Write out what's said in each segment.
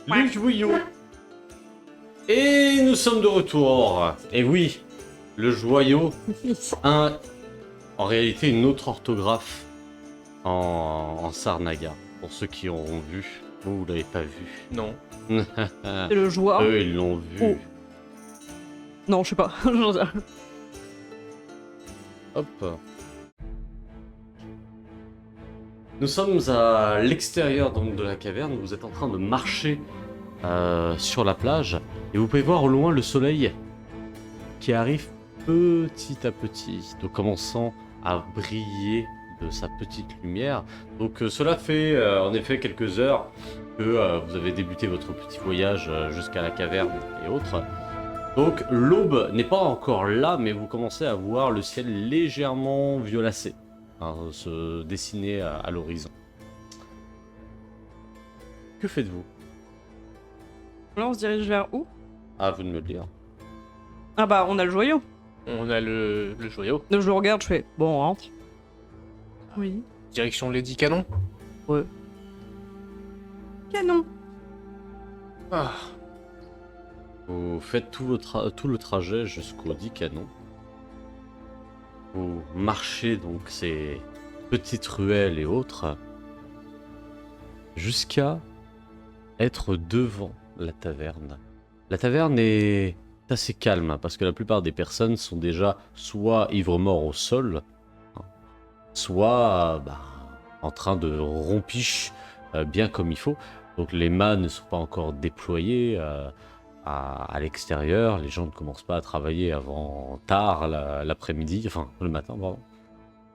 Le joyau. Et nous sommes de retour. Et oui, le joyau, un, en réalité une autre orthographe en Sarnaga. Pour ceux qui auront vu, vous l'avez pas vu. Non. C'est le joie. Eux, ils l'ont vu. Oh. Non, je sais pas. J'en sais rien. Hop. Nous sommes à l'extérieur donc de la caverne. Vous êtes en train de marcher sur la plage et vous pouvez voir au loin le soleil qui arrive petit à petit, donc commençant à briller de sa petite lumière. Donc cela fait en effet quelques heures que vous avez débuté votre petit voyage jusqu'à la caverne et autres. Donc l'aube n'est pas encore là, mais vous commencez à voir le ciel légèrement violacé se dessiner à l'horizon. Que faites-vous? Là, on se dirige vers où? À vous de me le dire. Ah bah, on a le joyau. On a le joyau. Donc je le regarde, je fais bon, on rentre. Oui. Direction Lady Canon. Canon. Ah. Vous faites tout le trajet jusqu'au dit canon. Vous marchez donc ces petites ruelles et autres jusqu'à être devant la taverne. La taverne est assez calme parce que la plupart des personnes sont déjà soit ivres-morts au sol, soit en train de rompiche bien comme il faut. Donc les mâts ne sont pas encore déployés à l'extérieur. Les gens ne commencent pas à travailler avant tard l'après-midi, enfin le matin, pardon.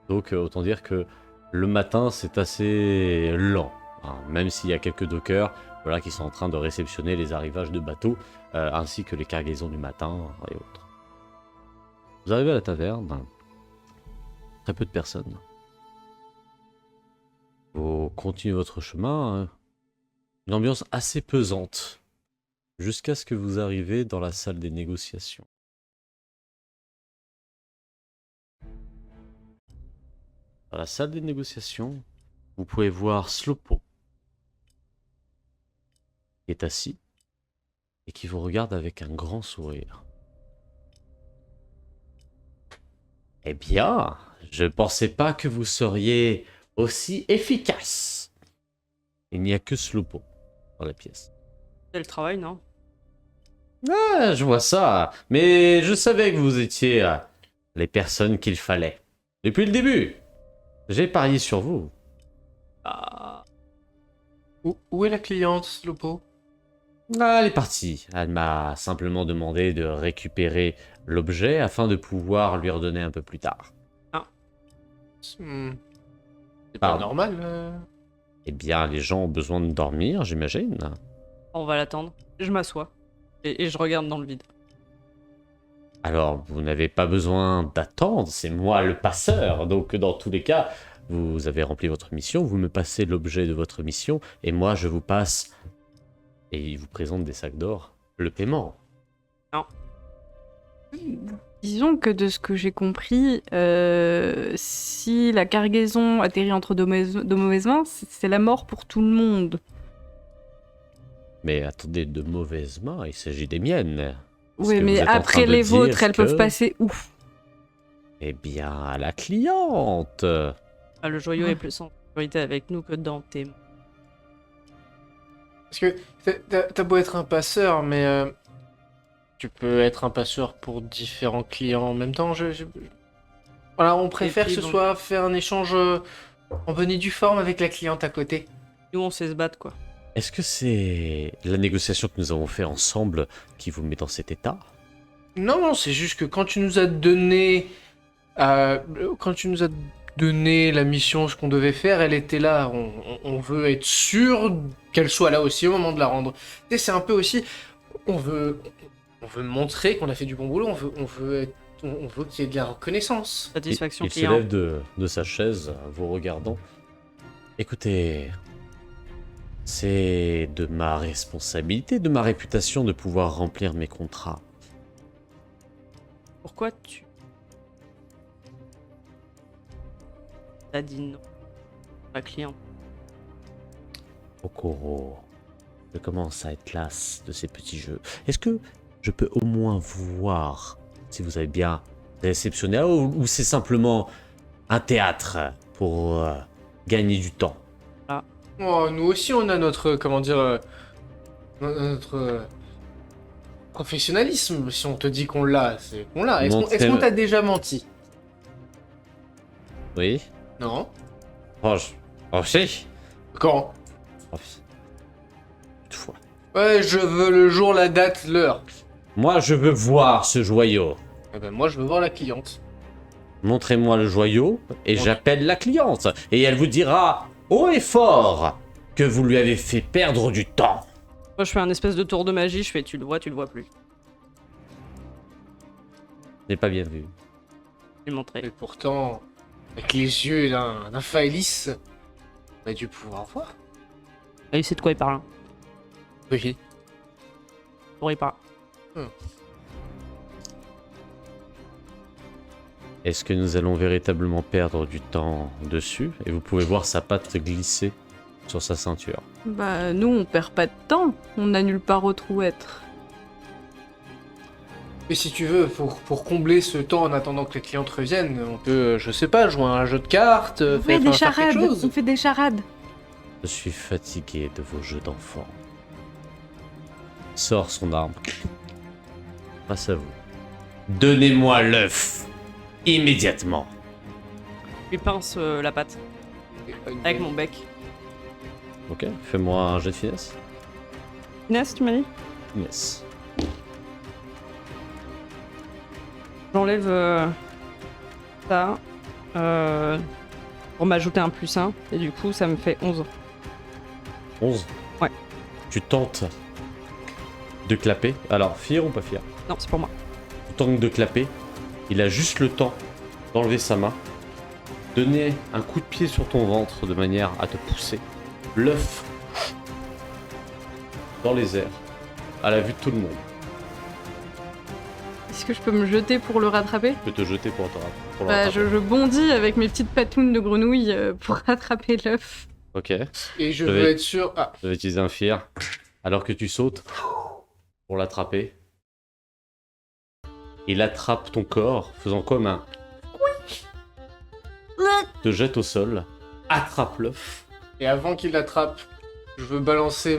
Donc autant dire que le matin c'est assez lent, même s'il y a quelques dockers qui sont en train de réceptionner les arrivages de bateaux ainsi que les cargaisons du matin et autres. Vous arrivez à la taverne, très peu de personnes. Vous continuez votre chemin, une ambiance assez pesante, jusqu'à ce que vous arrivez dans la salle des négociations. Dans la salle des négociations, vous pouvez voir Slopo, qui est assis et qui vous regarde avec un grand sourire. Eh bien, je pensais pas que vous seriez aussi efficace. Il n'y a que Slopo dans la pièce. C'est le travail, non? Ah, je vois ça. Mais je savais que vous étiez les personnes qu'il fallait. Depuis le début, j'ai parié sur vous. Ah. Où est la cliente, Slopo? Ah, elle est partie. Elle m'a simplement demandé de récupérer l'objet afin de pouvoir lui redonner un peu plus tard. Hmm. C'est pas Pardon. normal. Eh bien, les gens ont besoin de dormir, j'imagine. On va l'attendre. Je m'assois. Et je regarde dans le vide. Alors, vous n'avez pas besoin d'attendre, c'est moi le passeur. Donc, dans tous les cas, vous avez rempli votre mission, vous me passez l'objet de votre mission, et moi, je vous passe, et il vous présente des sacs d'or, le paiement. Disons que de ce que j'ai compris, si la cargaison atterrit entre de mauvaises mains, c'est la mort pour tout le monde. Mais attendez, de mauvaises mains, il s'agit des miennes. Parce Oui, que mais vous êtes en train après de les dire vôtres, elles que- peuvent passer où? Eh bien, à la cliente. Ah, le joyau est plus en priorité avec nous que dans tes mains. Parce que t'as beau être un passeur, mais tu peux être un passeur pour différents clients en même temps. Voilà, on préfère que puis ce bon. soit faire un échange en bonne et due forme avec la cliente à côté. Nous, on sait se battre, quoi. Est-ce que c'est la négociation que nous avons fait ensemble qui vous met dans cet état? Non, c'est juste que quand tu nous as donné, quand tu nous as donné la mission, ce qu'on devait faire, elle était là. On veut être sûr qu'elle soit là aussi au moment de la rendre. Tu sais, c'est un peu aussi, on veut montrer qu'on a fait du bon boulot. On veut qu'il y ait de la reconnaissance. Satisfaction Il se client. lève de sa chaise, vous regardant. Écoutez, c'est de ma responsabilité, de ma réputation de pouvoir remplir mes contrats. Pourquoi tu... T'as dit non. La cliente. Okoro, Je commence à être las de ces petits jeux. Est-ce que je peux au moins voir si vous avez bien réceptionné ou c'est simplement un théâtre pour gagner du temps? Oh, nous aussi, on a notre, comment dire, notre professionnalisme. Si on te dit qu'on l'a, c'est qu'on l'a. Est-ce qu'on t'a déjà menti? Oui. Non. Oh, si. Quand? Oh, toutefois. Ouais, je veux le jour, la date, l'heure. Moi, je veux voir ce joyau. Eh ben, moi, je veux voir la cliente. Montrez-moi le joyau et j'appelle la cliente. Et elle vous dira haut et fort que vous lui avez fait perdre du temps. Moi, je fais un espèce de tour de magie, je fais tu le vois plus. N'est pas bien vu. Je vais montrer. Et pourtant, avec les yeux d'un Phaelis, on a dû pouvoir voir. Et c'est de quoi il parle. Oui. Pour il parle. Est-ce que nous allons véritablement perdre du temps dessus? Et vous pouvez voir sa patte glisser sur sa ceinture. Bah, nous, on perd pas de temps. On n'a nulle part autre où être. Mais si tu veux, pour combler ce temps en attendant que les clientes reviennent, on peut, je sais pas, jouer à un jeu de cartes, On fait des faire quelque charades. chose. On fait des charades. Je suis fatigué de vos jeux d'enfants. Sort son arme. Face à vous. Donnez-moi l'œuf. Immédiatement. Je lui pince la patte avec mon bec. Ok, fais-moi un jet de finesse. Inès, tu m'as dit? Yes. J'enlève ça pour m'ajouter un +1 et du coup ça me fait 11. 11. Ouais. Tu tentes de clapper. Alors, fier ou pas fier? Non, c'est pour moi. Tu tentes de clapper. Il a juste le temps d'enlever sa main, donner un coup de pied sur ton ventre de manière à te pousser. L'œuf dans les airs, à la vue de tout le monde. Est-ce que je peux me jeter pour le rattraper? Tu peux te jeter pour le Bah, rattraper. je bondis avec mes petites patounes de grenouille pour rattraper l'œuf. Ok, Et je Je veux vais- être sûr... Ah, je vais utiliser un fier. Alors que tu sautes pour l'attraper. Il attrape ton corps, faisant comme un... Te jette au sol, attrape l'œuf. et avant qu'il l'attrape, je veux balancer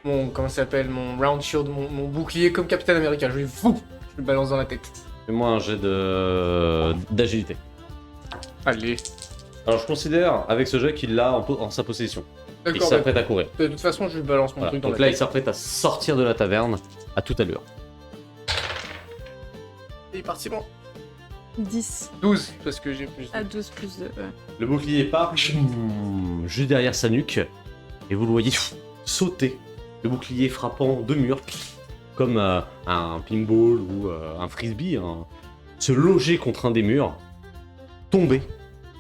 comment ça s'appelle, mon round shield, mon bouclier comme Captain America. Je le balance dans la tête. Fais-moi un jet d'agilité. Allez. Alors je considère avec ce jet qu'il l'a en sa possession. Il D'accord, s'apprête à courir. de toute façon, je lui balance mon Voilà. truc dans Donc la là il tête. s'apprête à sortir de la taverne à toute allure. Il est parti, bon. 10 12, parce que j'ai plus de... à 12 plus 2. Le bouclier part juste derrière sa nuque et vous le voyez sauter. Le bouclier frappant deux murs comme un pinball ou un frisbee, se loger contre un des murs, tomber.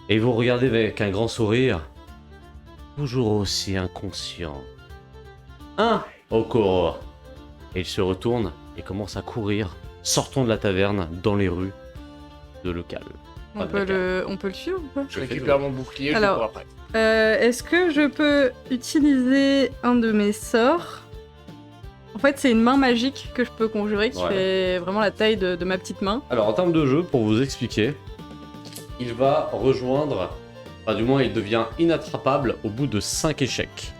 Et vous regardez avec un grand sourire, toujours aussi inconscient. Okoro. Et il se retourne et commence à courir, sortant de la taverne dans les rues de local. On peut le suivre ou pas? Je récupère mon bouclier, Alors- je le cours après. Est-ce que je peux utiliser un de mes sorts? En fait, c'est une main magique que je peux conjurer qui Ouais. fait vraiment la taille de ma petite main. Alors en termes de jeu, pour vous expliquer, il va rejoindre, enfin du moins il devient inattrapable au bout de 5 échecs.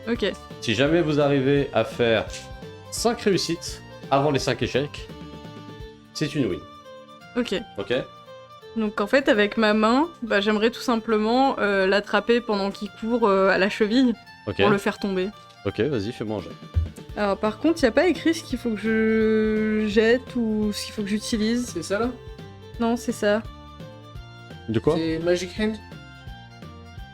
Ok. Si jamais vous arrivez à faire 5 réussites avant les 5 échecs, c'est une win. Ok. Ok? Donc en fait, avec ma main, bah, j'aimerais tout simplement l'attraper pendant qu'il court à la cheville Ok. pour le faire tomber. Ok, vas-y, fais-moi un jet. Alors par contre, il n'y a pas écrit ce qu'il faut que je jette ou ce qu'il faut que j'utilise. C'est ça, là? Non, c'est ça. De quoi? C'est Magic Hand?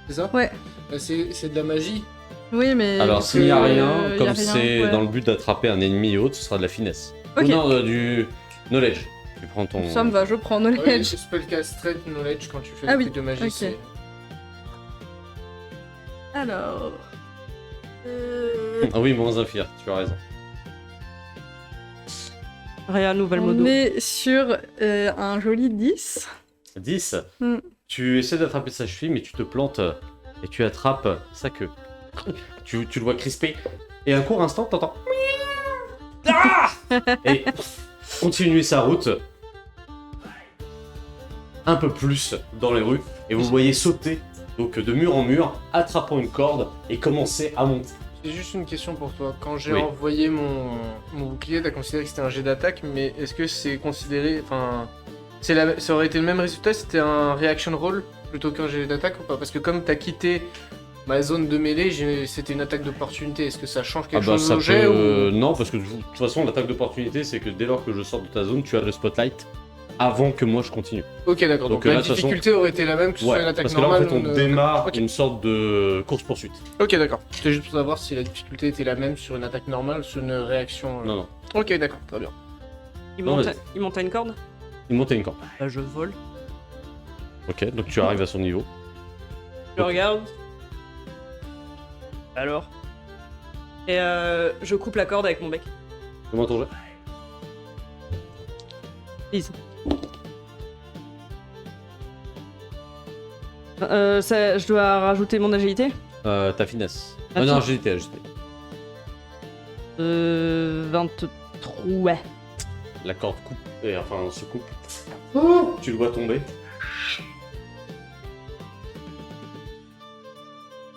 C'est ça? Ouais. Bah, c'est de la magie. Oui, mais... Alors s'il n'y a rien, y a comme rien, c'est ouais. dans le but d'attraper un ennemi et autre, ce sera de la finesse. Ok. Ou non, du knowledge. Tu prends ton... Ça me va, je prends Ouais, knowledge. c'est Spellcast Straight Knowledge quand tu fais Ah des oui, trucs de magie, ok. c'est... Alors... Ah oui, moins un fier, tu as raison. Réa, nouvelle On modo. est sur un joli 10. 10. Hmm. Tu essaies d'attraper sa cheville, mais tu te plantes et tu attrapes sa queue. Tu le vois crisper. Et un court instant, t'entends. Ah et continuez sa route un peu plus dans les rues et vous voyez sauter donc de mur en mur, attrapant une corde et commencer à monter. J'ai juste une question pour toi. Quand j'ai Oui. envoyé mon bouclier, t'as considéré que c'était un jet d'attaque, mais est-ce que c'est considéré... Enfin... Ça aurait été le même résultat si c'était un reaction roll plutôt qu'un jet d'attaque ou pas? Parce que comme t'as quitté ma zone de mêlée, c'était une attaque d'opportunité. Est-ce que ça change quelque chose ça au jet peut... ou... Non, parce que de toute façon, l'attaque d'opportunité, c'est que dès lors que je sors de ta zone, tu as le spotlight avant que moi je continue. Ok, d'accord. Donc là, la de toute difficulté aurait été la même que ce soit une Ouais, attaque parce que là, en normale fait, on ou une- démarre Ok. une sorte de course-poursuite. Ok, d'accord. C'était juste pour savoir si la difficulté était la même sur une attaque normale ou sur une réaction... Non, non. Ok, d'accord. Très bien. Il Non, monte, vas-y. il monte à une corde. Il monte à une corde. Bah, je vole. Ok, donc tu arrives à son niveau. Je regarde. Alors. Et je coupe la corde avec mon bec. Comment ton jet? Please. Je dois rajouter mon agilité. Ta finesse. Ma non, finesse. agilité, agilité. 23. Ouais. La corde coupe, et enfin se coupe. Tu le vois tomber.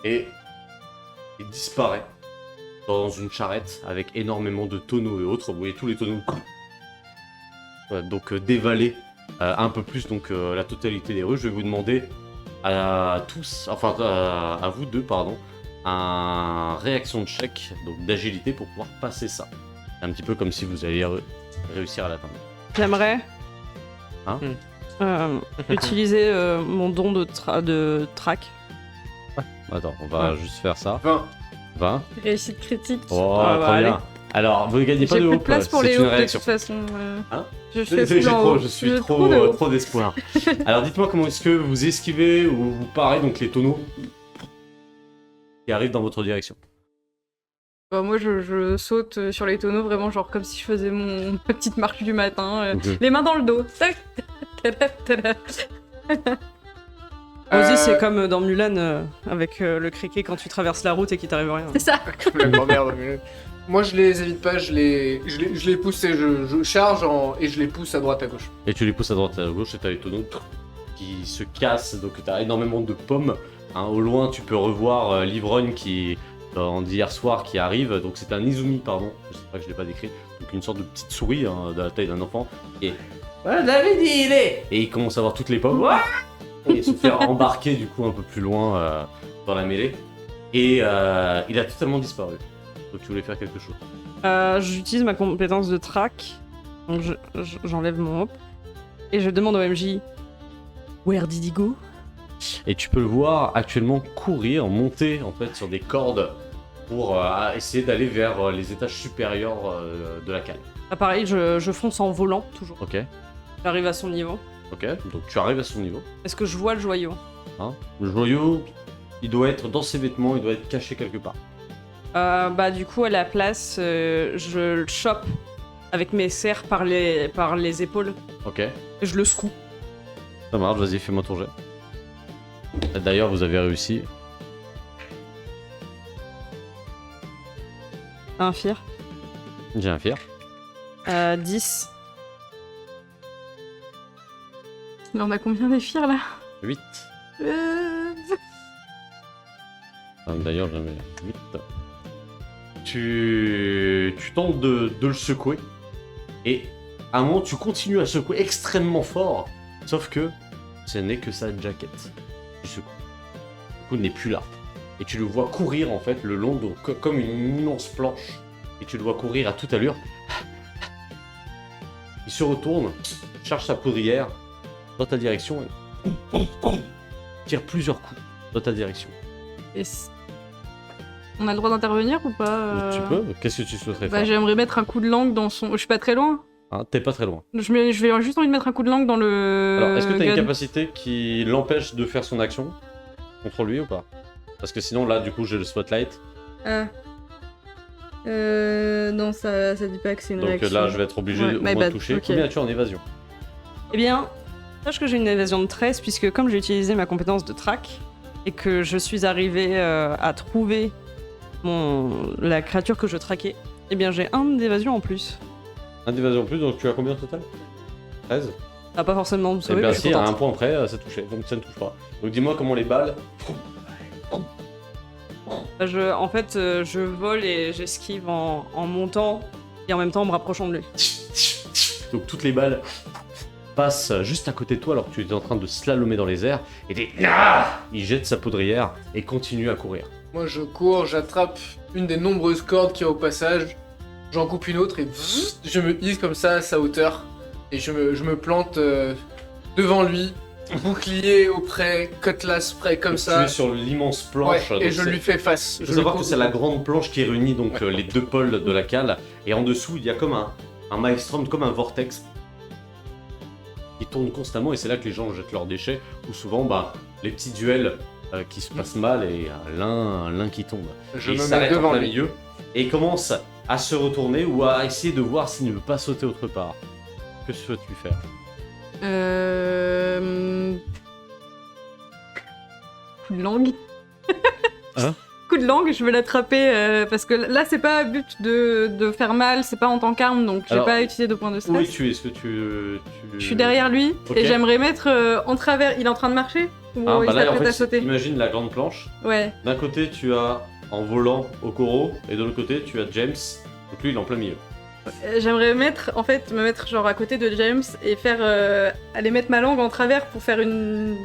Et il disparaît dans une charrette avec énormément de tonneaux et autres. Vous voyez tous les tonneaux. Ouais, donc dévaler un peu plus donc la totalité des rues. Je vais vous demander à tous, enfin à vous deux, pardon, un réaction de check donc d'agilité pour pouvoir passer ça. C'est un petit peu comme si vous alliez réussir à l'atteindre. J'aimerais. Hein utiliser mon don de track. Attends, on va juste faire ça. 20. 20. Réussite critique. Oh, Ah, très bah, bien. Alors, vous ne gagnez pas J'ai de plus haut, de place pour les c'est hauts une de réaction. toute façon. Hein je fais full en haut. Je suis J'ai trop, de haut. trop d'espoir. Alors, dites-moi comment est-ce que vous esquivez ou vous parez donc les tonneaux qui arrivent dans votre direction. Bah, moi, je saute sur les tonneaux, vraiment, genre comme si je faisais ma petite marche du matin. Ok. Les mains dans le dos. Tac, tada, tada. Ozzy, c'est comme dans Mulan avec le criquet quand tu traverses la route et qu'il t'arrive rien. C'est ça. Comme la grand-mère de Mulan. Moi, je les évite pas, je les pousse et je charge et je les pousse à droite à gauche. Et tu les pousses à droite et à gauche et t'as les tonneaux qui se cassent, donc t'as énormément de pommes. Hein, au loin, tu peux revoir l'ivrogne qui, d'hier soir, qui arrive. Donc c'est un Izumi, pardon, je sais pas que je l'ai pas décrit. Donc une sorte de petite souris hein, de la taille d'un enfant. Et voilà, j'avais dit, il est. Et il commence à voir toutes les pommes. Et se faire embarquer du coup un peu plus loin dans la mêlée. Et il a totalement disparu. Donc tu voulais faire quelque chose. J'utilise ma compétence de track. Donc j'enlève mon hop. Et je demande au MJ Where did he go? Et tu peux le voir actuellement courir, monter en fait sur des cordes pour essayer d'aller vers les étages supérieurs de la cale. Ah, pareil, je fonce en volant, toujours. Ok, J'arrive à son niveau. ok, donc tu arrives à son niveau. Est-ce que je vois le joyau? Hein. Le joyau, il doit être dans ses vêtements, il doit être caché quelque part. Bah du coup à la place, je le chope avec mes serres par les épaules Ok, et je le secoue. ça marche, vas-y, fais-moi ton jet. D'ailleurs, vous avez réussi. Un fier. J'ai un fier. 10. Là, on a combien des fires là 8. Euh, D'ailleurs, j'en ai 8. Tu tentes de le secouer. Et à un moment, tu continues à secouer extrêmement fort. Sauf que ce n'est que sa jaquette. Tu secoues. Du coup, il n'est plus là. Et tu le vois courir en fait le long, donc, comme une immense planche. Et tu le vois courir à toute allure. Il se retourne, charge sa poudrière dans ta direction et tire plusieurs coups dans ta direction. et on a le droit d'intervenir ou pas Tu peux. Qu'est-ce que tu souhaiterais Bah, faire j'aimerais mettre un coup de langue dans son. Je suis pas très loin. Hein, t'es pas très loin. Je vais juste envie de mettre un coup de langue dans le. Alors, est-ce que t'as une gun. capacité qui l'empêche de faire son action contre lui ou pas? Parce que sinon, là, du coup, j'ai le spotlight. Ah. Non, ça dit pas que c'est une Donc réaction. là, je vais être obligé Ouais, au my moins de bad, toucher. ok. Combien as-tu en évasion? Eh bien, sache que j'ai une évasion de 13 puisque comme j'ai utilisé ma compétence de track et que je suis arrivé à trouver la créature que je traquais, eh bien j'ai un d'évasion en plus. Un d'évasion en plus, donc tu as combien au total 13. Ça va pas forcément me Eh sauver, bien mais je suis si, à un contente. point près, ça touchait, donc ça ne touche pas. Donc dis-moi comment les balles... Bah, en fait, je vole et j'esquive en montant et en même temps en me rapprochant de lui. Donc toutes les balles passent juste à côté de toi alors que tu es en train de slalomer dans les airs, et il jette sa poudrière et continue à courir. Moi, je cours, j'attrape une des nombreuses cordes qu'il y a au passage, j'en coupe une autre et je me hisse comme ça à sa hauteur. Et je me plante devant lui, bouclier auprès, cutlass près comme Tu ça. es sur l'immense Ouais, planche. et donc je c'est- lui fais face. Il Je faut savoir le que cours- c'est la grande planche qui réunit donc les deux pôles de la cale, et en dessous il y a comme un maelstrom, comme un vortex qui tourne constamment, et c'est là que les gens jettent leurs déchets, ou souvent les petits duels qui se passent mal et l'un qui tombe. Je Et il me mets s'arrête en devant plein lui. milieu et il commence à se retourner ou à essayer de voir s'il ne veut pas sauter autre part. Que souhaites-tu faire? Coup de langue. Hein Coup de langue, je veux l'attraper parce que là c'est pas but de faire mal, c'est pas en tant qu'arme donc j'ai Alors, pas utilisé de point de Où stress. es-tu? Est-ce que tu... Je suis derrière lui Ok. et j'aimerais mettre en travers. Il est en train de marcher ou Ah, il bah là, en s'apprête à fait, sauter? imagine la grande planche. Ouais. D'un côté, tu as en volant Okoro, et de l'autre côté, tu as James. Donc lui, il est en plein milieu. J'aimerais me mettre genre à côté de James et faire aller mettre ma langue en travers pour faire une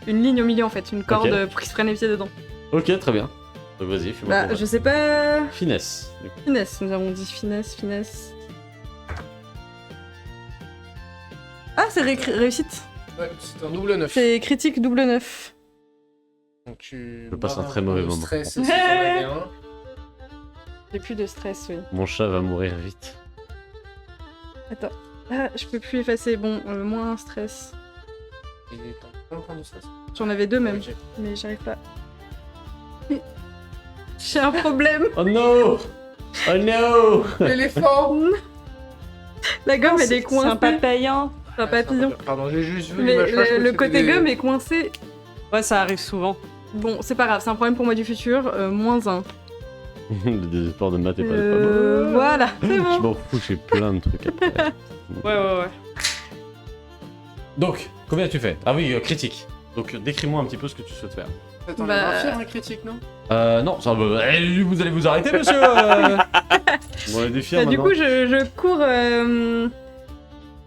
ligne au milieu en fait, une corde Ok. pour qu'il se prenne les pieds dedans. Ok, très bien. Donc vas-y, fais-moi Bah ton je sais pas. finesse. Finesse, nous avons dit finesse. Ah c'est réussite. Ouais, c'est un double 9. C'est critique double 9. Donc tu Je passe un barres très peu mauvais le moment. stress, si t'en avais un. J'ai plus de stress, oui. Mon chat va mourir vite. Attends. Ah, je peux plus effacer. Bon, moins stress. Et t'as un point de stress. J'en avais deux même, Ok. mais j'arrive pas. J'ai un problème. Oh no! Oh no! L'éléphant. La gomme, elle est C'est un coincée. papillon. C'est un papillon. Pardon, j'ai juste vu Mais l'image, je crois que le c'était côté des- gomme est coincé. Ouais, ça arrive souvent. Bon, c'est pas grave, c'est un problème pour moi du futur. Moins 1. Le désespoir de maths est pas bon. Voilà, c'est Je bon. m'en fous, j'ai plein de trucs après. Ouais. Donc, combien tu fais? Ah oui, critique. Donc, décris-moi un petit peu ce que tu souhaites faire. Attends, Bah- on va faire un critique, non? Non, ça va. Vous allez vous arrêter, monsieur Bon, les défis Bah, maintenant. du coup, je cours.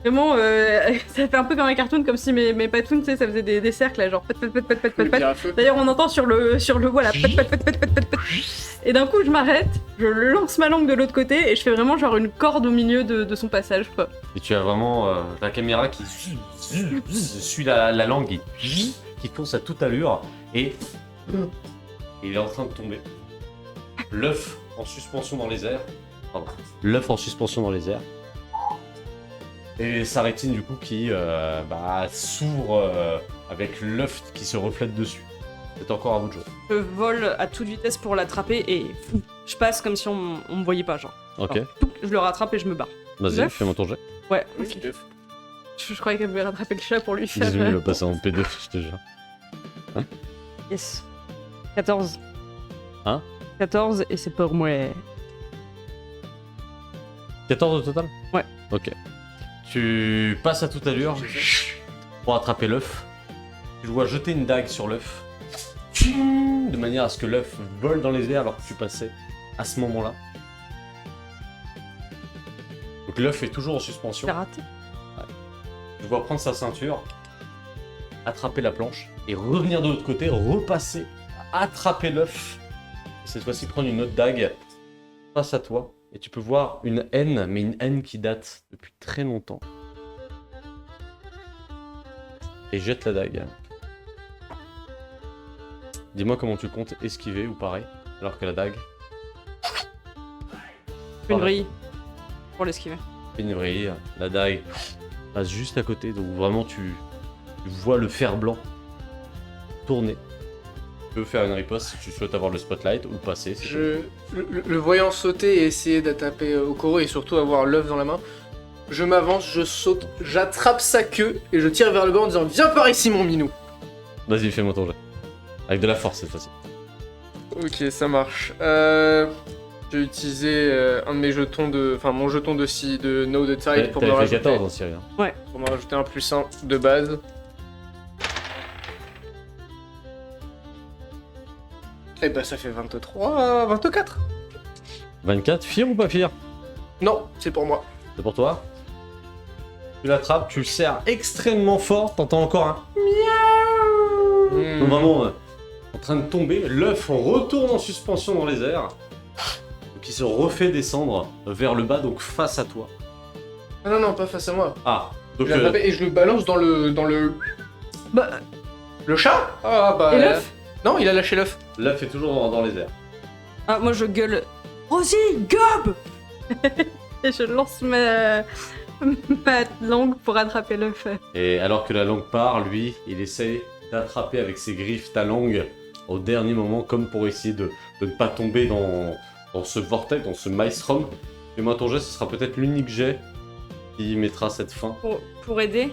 Vraiment, ça fait un peu comme un cartoon, comme si mes patounes, tu sais, ça faisait des cercles, là, genre pat. Le pierre à feu. D'ailleurs, on entend sur le voilà, pat. Et d'un coup, je m'arrête, je lance ma langue de l'autre côté et je fais vraiment genre une corde au milieu de son passage, quoi. Et tu as vraiment ta caméra qui suit la langue et qui fonce à toute allure et il est en train de tomber. L'œuf en suspension dans les airs. Pardon. L'œuf en suspension dans les airs. Et sa rétine du coup qui s'ouvre avec l'œuf qui se reflète dessus. C'est encore à vous de jouer. Je vole à toute vitesse pour l'attraper et je passe comme si on me voyait pas, genre. Ok, Alors, touc, je le rattrape et je me barre. vas-y, L'œuf fais-moi ton jet. Ouais. Oui, Je croyais qu'elle voulait rattraper le chat pour lui faire. Désolé, il va passer en P2, je te jure. Yes. 14. Hein 14 et c'est pour moi. 14 au total? Ouais. Ok. Tu passes à toute allure pour attraper l'œuf. Tu dois jeter une dague sur l'œuf de manière à ce que l'œuf vole dans les airs alors que tu passais à ce moment-là. Donc l'œuf est toujours en suspension. J'ai raté. Tu vois prendre sa ceinture, attraper la planche et revenir de l'autre côté, repasser, attraper l'œuf. Et cette fois-ci prendre une autre dague face à toi. Et tu peux voir une haine, mais une haine qui date depuis très longtemps. Et jette la dague. Dis-moi comment tu comptes esquiver ou pareil, alors que la dague Une vrille. Pour l'esquiver. fait une vrille, la dague passe juste à côté, donc vraiment tu vois le fer blanc tourner. Tu peux faire une riposte si tu souhaites avoir le spotlight ou passer. c'est Le voyant sauter et essayer d'attraper Okoro et surtout avoir l'œuf dans la main, je m'avance, je saute, j'attrape sa queue et je tire vers le bas en disant viens par ici mon minou. Vas-y, fais-moi ton jet. Avec de la force cette fois-ci. Ok, ça marche. J'ai utilisé un de mes jetons enfin mon jeton de Know the Tide pour me T'avais fait rajouter, 14 en Syrien. pour me rajouter un +1 de base. Et bah ça fait 23, 24. 24, fier ou pas fier? Non, c'est pour moi. C'est pour toi. Tu l'attrapes, tu le serres extrêmement fort, t'entends encore un miaou. Donc vraiment en train de tomber, l'œuf retourne en suspension dans les airs. Donc il se refait descendre vers le bas, donc face à toi. Ah non, pas face à moi. Ah, donc Je l'attrape et je le balance dans le... Bah, Le chat. Ah bah... et l'œuf Non, il a lâché l'œuf. l'œuf est toujours dans les airs. Ah, moi je gueule. Rosie, gobe! Et je lance ma langue pour attraper l'œuf. Et alors que la langue part, lui, il essaye d'attraper avec ses griffes ta langue au dernier moment, comme pour essayer de ne pas tomber dans ce vortex, dans ce maelstrom. Fais-moi ton jet, ce sera peut-être l'unique jet qui mettra cette fin. Pour aider,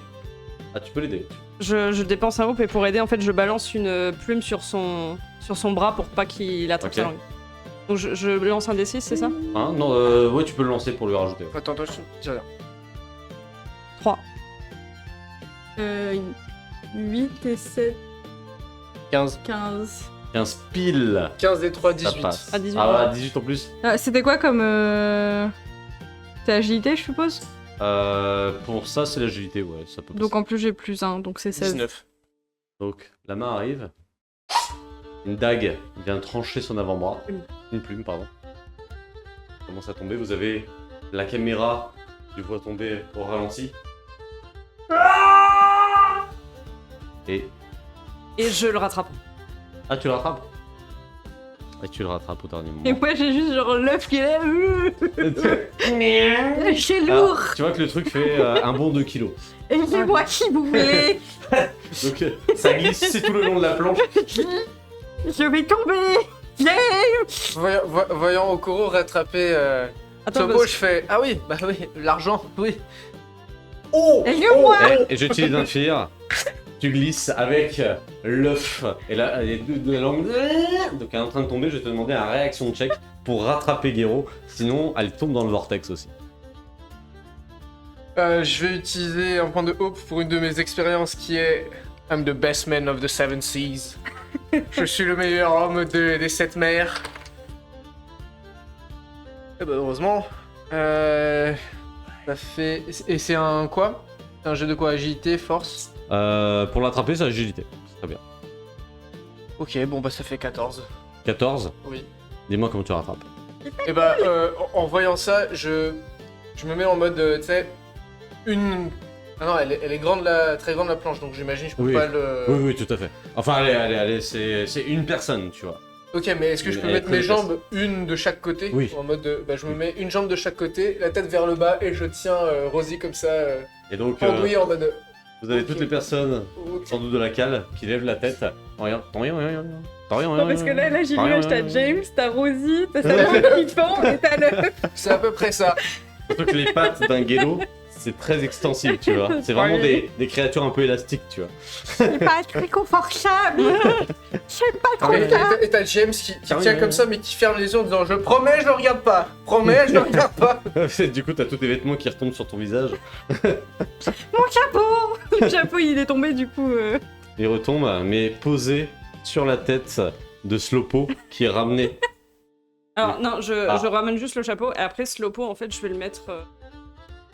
Ah, tu peux l'aider. je dépense un hope et pour aider, en fait, je balance une plume sur son bras pour pas qu'il attrape Ok. sa langue. Donc je lance un D6, c'est ça? Hein non, ouais, tu peux le lancer pour lui rajouter. Attends, je regarde. 3. 8 et 7, 15. 15. 15 pile 15 et 3, Ça 18. passe. À 18. Ah, 18 en plus. Ah, c'était quoi comme... C'est agilité, je suppose? Pour ça, c'est l'agilité, ouais, ça peut passer. Donc en plus j'ai plus 1, donc c'est 16. 19. Donc, la main arrive. Une dague vient trancher son avant-bras. Une plume, pardon. Commence à tomber. Vous avez la caméra. Tu vois tomber au ralenti. Et... Et je le rattrape. Ah, tu le rattrapes? Et tu le rattrapes au dernier moment. Et moi j'ai juste genre l'œuf qui est là. C'est Alors, lourd. tu vois que le truc fait un bon 2 kilos. Et c'est moi qui vous voulez. Donc, ça glisse c'est tout le long de la planche. Je vais tomber. Yeah. Voyant Okoro rattraper Attends, Tobo, parce- je fais... Ah oui, bah oui, l'argent, oui. Oh, Et que moi. Et j'utilise un fear. Tu glisses avec l'œuf et la langue. Donc elle est en train de tomber. Je vais te demander un réaction check pour rattraper Gero. Sinon, elle tombe dans le vortex aussi. Je vais utiliser un point de hope pour une de mes expériences qui est I'm the best man of the seven seas. Je suis le meilleur homme des 7 mers. Et bah heureusement. Ça fait... Et c'est un quoi? C'est un jeu de quoi? Agilité, force? Pour l'attraper, c'est agilité. C'est très bien. Ok, bon bah ça fait 14. 14. Oui. Dis-moi comment tu rattrapes. Et bah en voyant ça, je me mets en mode, tu sais, une... Ah non, elle est grande, très grande la planche, donc j'imagine je peux Oui. pas le... Oui, tout à fait. Enfin, allez, c'est une personne, tu vois. Ok, mais est-ce que je peux Elle est mettre très mes jambes une de chaque côté? Oui. En mode, bah je me mets une jambe de chaque côté, la tête vers le bas, et je tiens Rosie comme ça, Et donc, pendouillée en mode... vous avez ok. toutes les personnes, Ok. sans doute de la cale, qui lèvent la tête. Regarde. Non, parce que là j'ai l'image, t'as James, t'as Rosie, t'as sa qui pend et t'as l'œuf. C'est à peu près ça. Surtout que les pattes d'un guélo, c'est très extensible, tu vois. C'est vraiment des créatures un peu élastiques, tu vois. C'est pas très confortable. J'aime pas trop ça. Et t'as James qui Ah oui, tient oui, comme oui. ça, mais qui ferme les yeux en disant « Je promets, je ne regarde pas. Promets, je ne regarde pas. Du coup, t'as tous tes vêtements qui retombent sur ton visage. Mon chapeau. Le chapeau il est tombé du coup. Il retombe, mais posé sur la tête de Slopo, qui est ramené. Alors non, je Ah. ramène juste le chapeau et après Slopo, en fait, je vais le mettre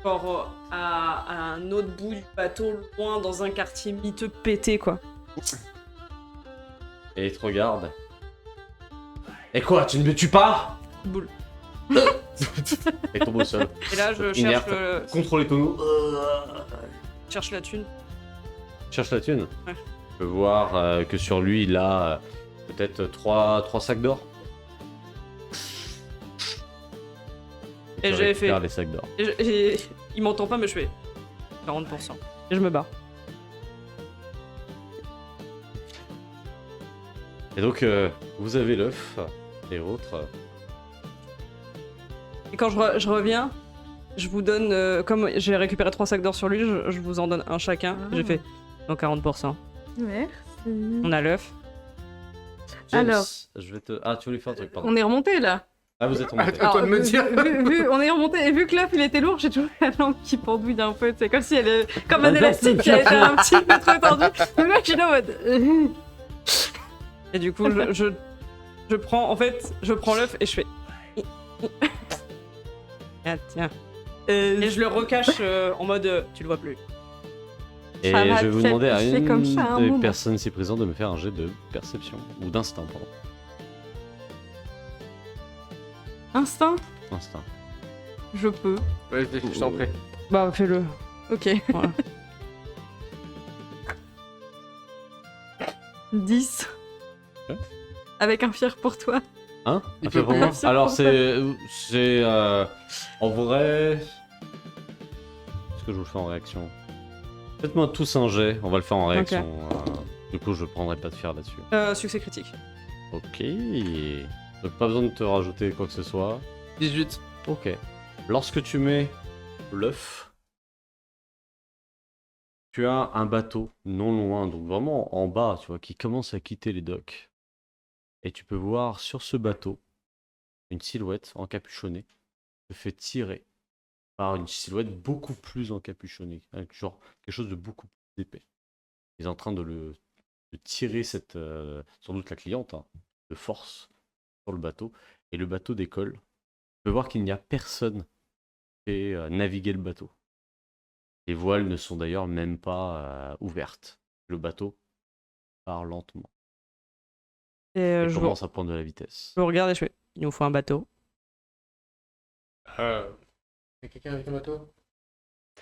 genre, à un autre bout du bateau, loin dans un quartier miteux pété, quoi. Et il te regarde. Et quoi, tu ne me tues pas? Boule. Et tombe au sol. Et là, je Inerte. Contrôle les tonneaux. cherche la thune. Cherche la thune. Ouais. Tu peux voir que sur lui, il a peut-être 3 sacs d'or. Et Tu j'avais fait. récupères les sacs d'or. Il m'entend pas, mais je fais 40%. Et je me barre. Et donc, vous avez l'œuf et autres. Et quand je reviens, je vous donne. Comme j'ai récupéré 3 sacs d'or sur lui, je vous en donne un chacun. Ah. J'ai fait. Donc 40%. Merci. On a l'œuf. James, Alors. je vais te... Ah, tu voulais faire un truc, pardon. On est remonté là. Ah, vous êtes remonté. À toi de me dire. On est remonté et vu que l'œuf il était lourd, j'ai toujours la langue qui pendouille un peu. C'est comme si elle est comme un Bah, élastique qui a été un petit peu trop tendu. Mais moi je suis là en mode. Et du coup, je prends, en fait, je prends l'œuf et je fais. Ah, tiens. Et je le recache en mode tu le vois plus. Et Ça va je vais vous te demander à faire une comme ça, un des moment. personnes ici présentes de me faire un jet de perception. Ou d'instinct, pardon. Instinct, Instinct. je peux. Ouais, je t'en prie. Bah, fais-le. Ok. Voilà. 10. Ouais. Avec un fier pour toi. Hein? Il Un fait peut pour pas. moi Merci Alors pour c'est en vrai. Est-ce que je vous le fais en réaction? Faites-moi tous un jet, on va le faire en réaction. Du coup je prendrai pas de fer là-dessus. Succès critique. Ok. Donc pas besoin de te rajouter quoi que ce soit. 18. Ok. Lorsque tu mets l'œuf, tu as un bateau non loin, donc vraiment en bas, tu vois, qui commence à quitter les docks. Et tu peux voir sur ce bateau une silhouette encapuchonnée se fait tirer par une silhouette beaucoup plus encapuchonnée, avec genre quelque chose de beaucoup plus épais. Ils sont en train de tirer cette, sans doute la cliente, hein, de force sur le bateau, et le bateau décolle. Tu peux voir qu'il n'y a personne qui fait naviguer le bateau. Les voiles ne sont d'ailleurs même pas ouvertes. Le bateau part lentement. Et Et je vous commence à prendre de la vitesse. regarde et je fais. Il nous faut un bateau. Y'a quelqu'un avec un bateau?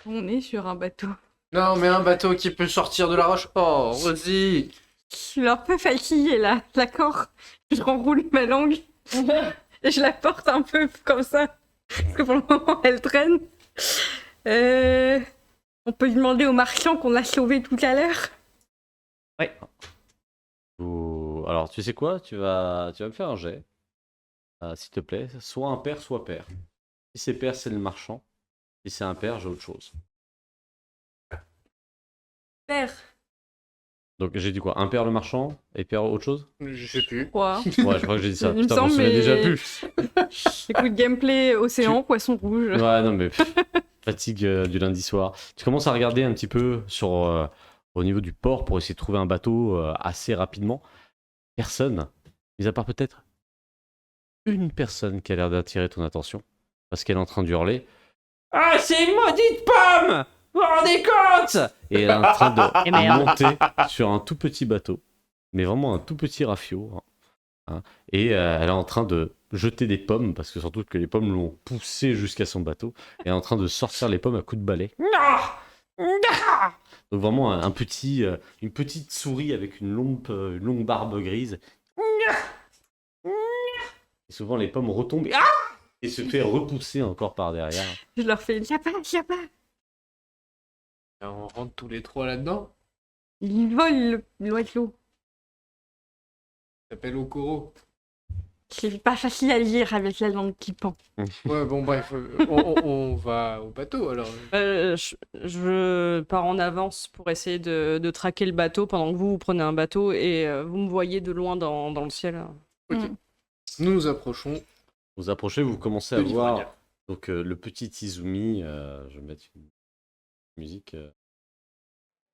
On est sur un bateau. Non, mais un bateau qui peut sortir de la roche. Oh, vas-y. Je suis un peu fatiguée là, d'accord? Je renroule ma langue et je la porte un peu comme ça. Parce que pour le moment, elle traîne. On peut demander au marchand qu'on a sauvé tout à l'heure. Alors, tu sais quoi? Tu vas me faire un jet, s'il te plaît. Soit impair, soit pair. Si c'est pair, c'est le marchand. Si c'est impair, j'ai autre chose. Père. Donc, j'ai dit quoi? Impair le marchand et pair autre chose? Je sais plus. Quoi? Ouais, je crois que j'ai dit ça. Il me Putain, je m'en semble, souviens mais- déjà plus. Écoute, gameplay océan, poisson rouge. Ouais, non, mais fatigue du lundi soir. Tu commences à regarder un petit peu au niveau du port pour essayer de trouver un bateau assez rapidement. Personne, mis à part peut-être une personne qui a l'air d'attirer ton attention, parce qu'elle est en train d'hurler. Ah, c'est une maudite pomme! Vous vous rendez compte? Et elle est en train Et de merde. monter sur un tout petit bateau, mais vraiment un tout petit rafio. Hein. Et elle est en train de jeter des pommes, parce que surtout que les pommes l'ont poussée jusqu'à son bateau. Elle est en train de sortir les pommes à coups de balai. Donc vraiment une petite souris avec une longue barbe grise. Et souvent les pommes retombent et se fait repousser encore par derrière. Je leur fais là-bas, là-bas. On rentre tous les trois là-dedans. Ils volent l'oiseau. Ça s'appelle Okoro. C'est pas facile à lire avec la langue qui pend. Ouais, bon, bref. On va au bateau alors. Je pars en avance pour essayer de traquer le bateau pendant que vous prenez un bateau et vous me voyez de loin dans le ciel. Ok. Nous nous approchons. Vous approchez, vous commencez à voir donc, le petit Izumi. Je vais mettre une musique.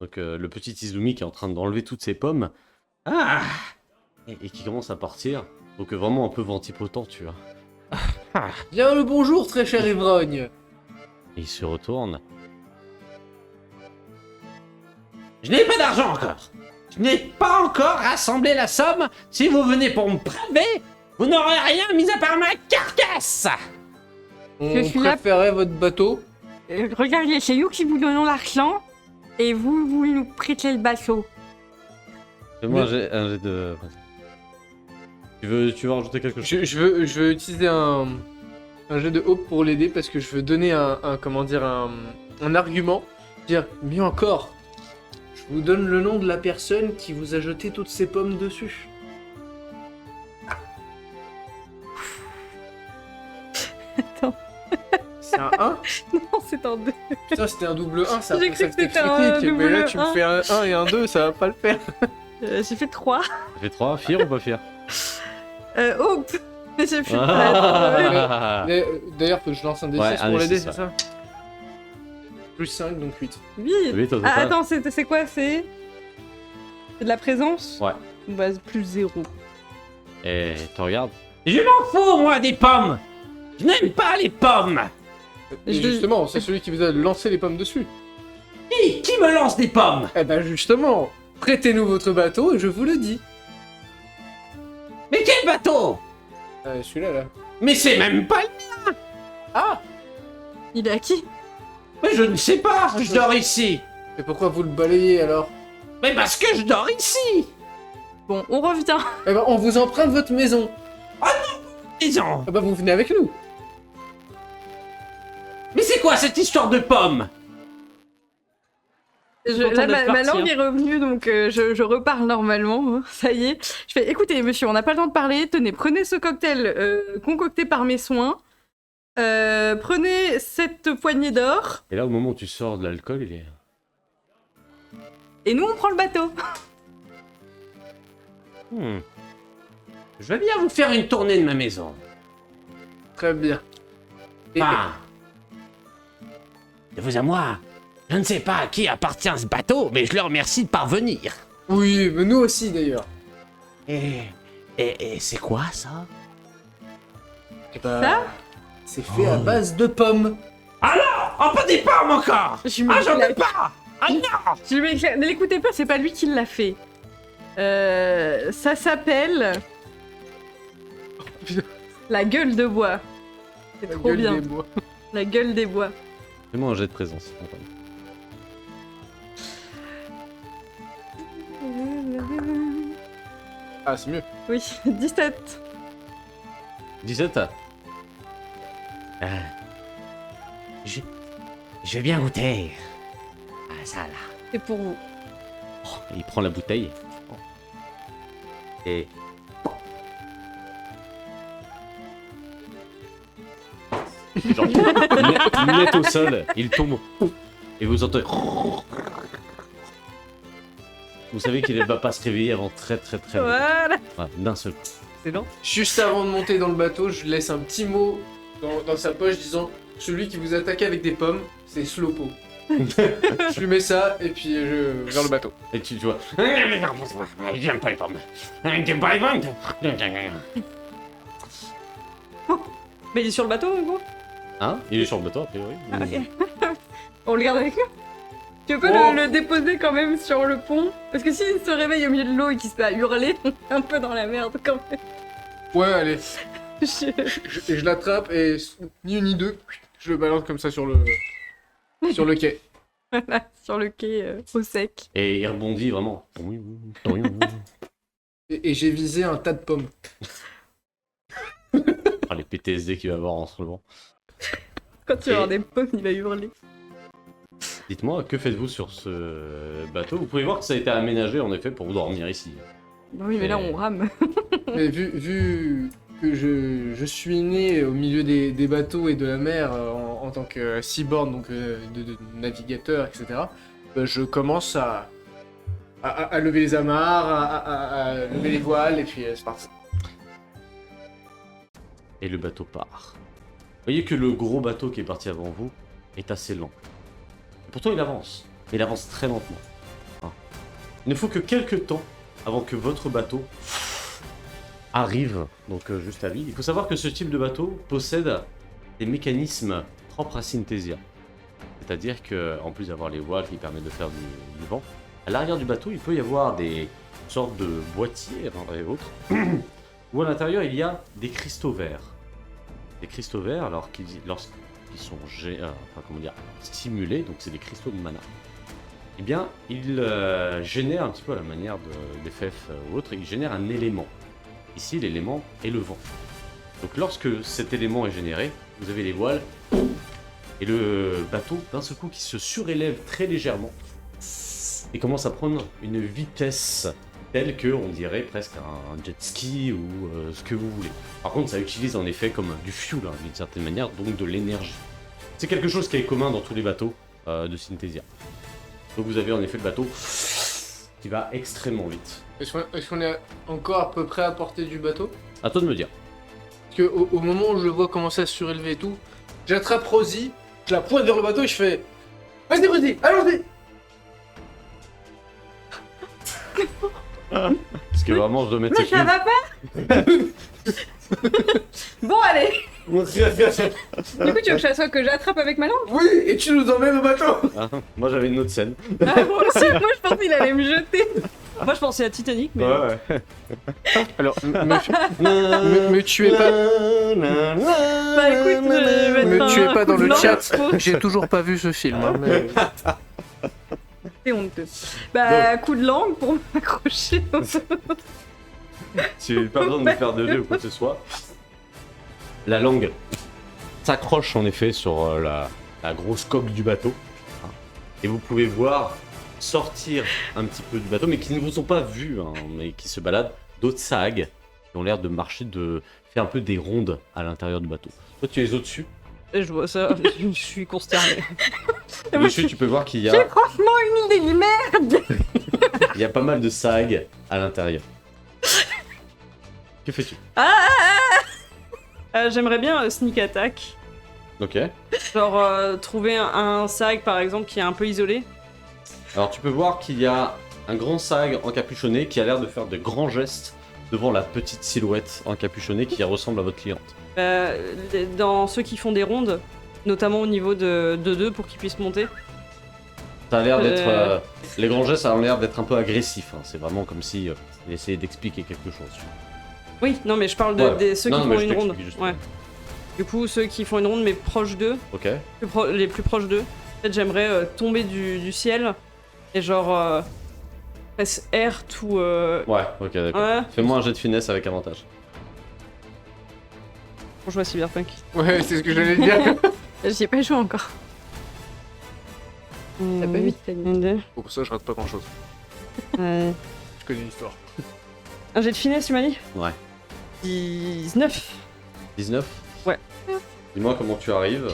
Donc le petit Izumi qui est en train d'enlever toutes ses pommes. Et qui commence à partir. Donc vraiment un peu ventripotent, tu vois. Bien le bonjour, très cher ivrogne. Et il se retourne. Je n'ai pas d'argent encore. Je n'ai pas encore rassemblé la somme. Si vous venez pour me braver, vous n'aurez rien mis à part ma carcasse. On Je suis là. préférait votre bateau. Regardez, c'est nous qui vous donnons l'argent et vous nous prêtez le bateau. Fais-moi un jet de... Tu veux rajouter quelque chose? Je veux utiliser un jet de hope pour l'aider parce que je veux donner un argument. Dire, mieux encore, je vous donne le nom de la personne qui vous a jeté toutes ces pommes dessus. Attends. C'est un 1? Non, c'est en deux. Putain, c'était un double 1, ça J'ai après ça cru que c'était c'était un critique. Mais là, double tu me 1. fais un 1 et un 2, ça va pas le faire. J'ai fait 3. Ça fait 3, fier ou pas fier? Oh j'ai fait 4. Ah. D'ailleurs, faut que je lance un D6 Ouais, un pour l'aider, D6, c'est ça? Plus 5, donc 8. 8. Oui, toi, Ah, total. attends, c'est quoi? C'est de la présence? Ouais. Bah, plus 0. Et tu regardes. Je m'en fous, moi, des pommes. Je n'aime pas les pommes. Et Je- justement, c'est celui qui vous a lancé les pommes dessus. Qui me lance des pommes? Eh ben justement, prêtez-nous votre bateau et je vous le dis. Mais quel bateau? Celui-là, là. Mais c'est même pas... Ah! Il est à qui? Mais je ne sais pas, je dors ici. Et pourquoi vous le balayez alors? Mais parce que je dors ici. Bon, on revient. Eh ben on vous emprunte votre maison. Disons. Eh ben vous venez avec nous. Mais c'est quoi cette histoire de pommes? content Là, d'être ma parti, langue hein. est revenue, donc je reparle normalement. Ça y est. Je fais, écoutez, monsieur, on n'a pas le temps de parler. Tenez, prenez ce cocktail concocté par mes soins. Prenez cette poignée d'or. Et là, au moment où tu sors de l'alcool, il est. Et nous, on prend le bateau. Je veux bien vous faire une tournée de ma maison. Très bien. Et- Enfin, de vous à moi, je ne sais pas à qui appartient ce bateau, mais je le remercie de parvenir. Oui, mais nous aussi d'ailleurs. Et c'est quoi ça? Eh ben, Ça c'est fait à base de pommes. Oh, pas des pommes encore! Je lui mets Ah, j'en ai la- pas! Ah non! Je lui mets la- Ne l'écoutez pas, c'est pas lui qui l'a fait. Ça s'appelle la gueule de bois. C'est La trop gueule bien. des bois. La gueule des bois. Fais-moi un jet de présence. Antoine. Ah, c'est mieux. Oui, 17. 17. Je vais bien goûter. Ah, ça là. C'est pour vous. Et il prend la bouteille. Et. Genre, net au sol, il tombe. Et vous entendez. Vous savez qu'il ne va pas se réveiller avant très longtemps. Voilà. Voilà, d'un seul coup. Excellent. Juste avant de monter dans le bateau, je laisse un petit mot dans sa poche disant celui qui vous attaque avec des pommes, c'est Slopo. Je lui mets ça et puis je vers le bateau. Et tu vois. J'aime pas les pommes. J'aime pas les pommes. Mais il est sur le bateau, Hugo? Hein? Il est sur le bateau, a priori. Ah, ok. On le garde avec nous. Tu peux Oh. le déposer quand même sur le pont? Parce que s'il se réveille au milieu de l'eau et qu'il se met à hurler, on est un peu dans la merde quand même. Ouais, allez. Je- Et je l'attrape et ni une ni deux, je le balance comme ça sur le quai. Voilà, sur le quai au sec. Et il rebondit vraiment. Et j'ai visé un tas de pommes. Ah, les PTSD qu'il va avoir en ce moment. Quand tu vas avoir des pommes, il va hurler. Dites-moi, que faites-vous sur ce bateau? Vous pouvez voir que ça a été aménagé en effet pour vous dormir ici. Bah oui, mais là on rame. Mais vu que je suis né au milieu des bateaux et de la mer en tant que seaborn, donc de navigateur, etc., bah, je commence à lever les amarres, à lever les voiles, et puis c'est parti. Et le bateau part. Vous voyez que le gros bateau qui est parti avant vous est assez lent. Et pourtant il avance. Mais il avance très lentement. Hein. Il ne faut que quelques temps avant que votre bateau arrive donc juste à lui. Il faut savoir que ce type de bateau possède des mécanismes propres à Synthesia. C'est-à-dire que, en plus d'avoir les voiles qui permettent de faire du vent, à l'arrière du bateau, il peut y avoir des sortes de boîtiers et autres, où à l'intérieur il y a des cristaux verts. Des cristaux verts, alors lorsqu'ils sont stimulés, donc c'est des cristaux de mana, eh bien, ils génèrent un petit peu à la manière des FF ou autres, ils génèrent un élément. Ici, l'élément est le vent. Donc lorsque cet élément est généré, vous avez les voiles et le bateau d'un seul coup qui se surélève très légèrement et commence à prendre une vitesse telle que on dirait presque un jet ski ou ce que vous voulez. Par contre, ça utilise en effet comme du fuel hein, d'une certaine manière, donc de l'énergie. C'est quelque chose qui est commun dans tous les bateaux de Synthesia. Donc vous avez en effet le bateau qui va extrêmement vite. Est-ce qu'on est encore à peu près à portée du bateau? À toi de me dire. Parce que au moment où je le vois commencer à se surélever et tout, j'attrape Rosie, je la pointe vers le bateau et je fais... Vas-y Rosie, allons-y. Parce que vraiment, je dois mettre Mais ça va pas Bon, allez. Du coup, tu veux que j'attrape avec ma langue? Oui, et tu nous emmènes au bateau. Ah, moi j'avais une autre scène. Ah, moi aussi, moi je pensais qu'il allait me jeter. Moi, je pensais à Titanic, mais. Ouais. Alors, me tuez pas. Bah écoute, je vais Me être tuez un pas dans coup de le langue. chat. J'ai toujours pas vu ce film. Hein, mais... C'est honteux. Bah, coup de langue pour m'accrocher. Tu n'as pas besoin de me faire de jeu ou quoi que ce soit. La langue s'accroche en effet sur la grosse coque du bateau. Et vous pouvez voir sortir un petit peu du bateau, mais qui ne vous ont pas vus, hein, mais qui se baladent, d'autres sags qui ont l'air de marcher, de faire un peu des rondes à l'intérieur du bateau. Toi, tu es au-dessus. Et je vois ça, je suis consterné. Et dessus, tu peux voir qu'il y C'est a, franchement une idée de merde. il y a pas mal de sags à l'intérieur. Que fais-tu? J'aimerais bien sneak attack. Ok. Genre trouver un sag par exemple qui est un peu isolé. Alors tu peux voir qu'il y a un grand sag encapuchonné qui a l'air de faire de grands gestes devant la petite silhouette encapuchonnée qui ressemble à votre cliente. Dans ceux qui font des rondes, notamment au niveau de deux pour qu'ils puissent monter. Ça a l'air d'être... les grands gestes, ça a l'air d'être un peu agressif. Hein. C'est vraiment comme si il essayait d'expliquer quelque chose. Oui, non mais je parle de Ouais. ceux Non, qui mais font je une ronde. t'explique justement. Ouais. Du coup, ceux qui font une ronde mais proches d'eux, Ok. les plus proches d'eux. En fait, j'aimerais tomber du ciel et genre presse R tout. Ouais, ok, d'accord. Ouais. Fais-moi un jet de finesse avec avantage. On joue à Cyberpunk. Ouais, c'est ce que j'allais dire. J'y ai pas joué encore. T'as pas vu Titanic? Pour ça, je rate pas grand chose. Ouais. Je connais l'histoire. Un jet de finesse, tu m'as dit? Ouais. 19. 19 Ouais. Dis-moi comment tu arrives.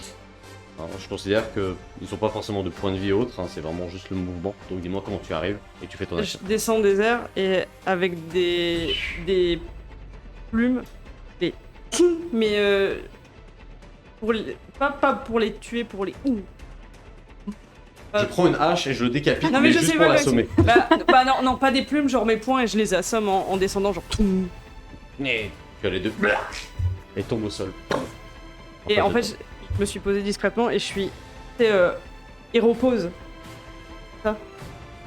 Alors, je considère que ils ont pas forcément de points de vie et autres, hein, c'est vraiment juste le mouvement. Donc dis-moi comment tu arrives et tu fais ton Je action. descends des airs et avec des plumes, mais pour pas pour les tuer, pour les Je prends une hache et je le décapite, Non, mais mais je juste sais pour pas, l'assommer. bah non, pas des plumes, genre mes poings et je les assomme en descendant, genre tout. Et tu as les deux. Et tombe au sol. Et en fait, je me suis posé discrètement et je suis. Hero pose. Ça.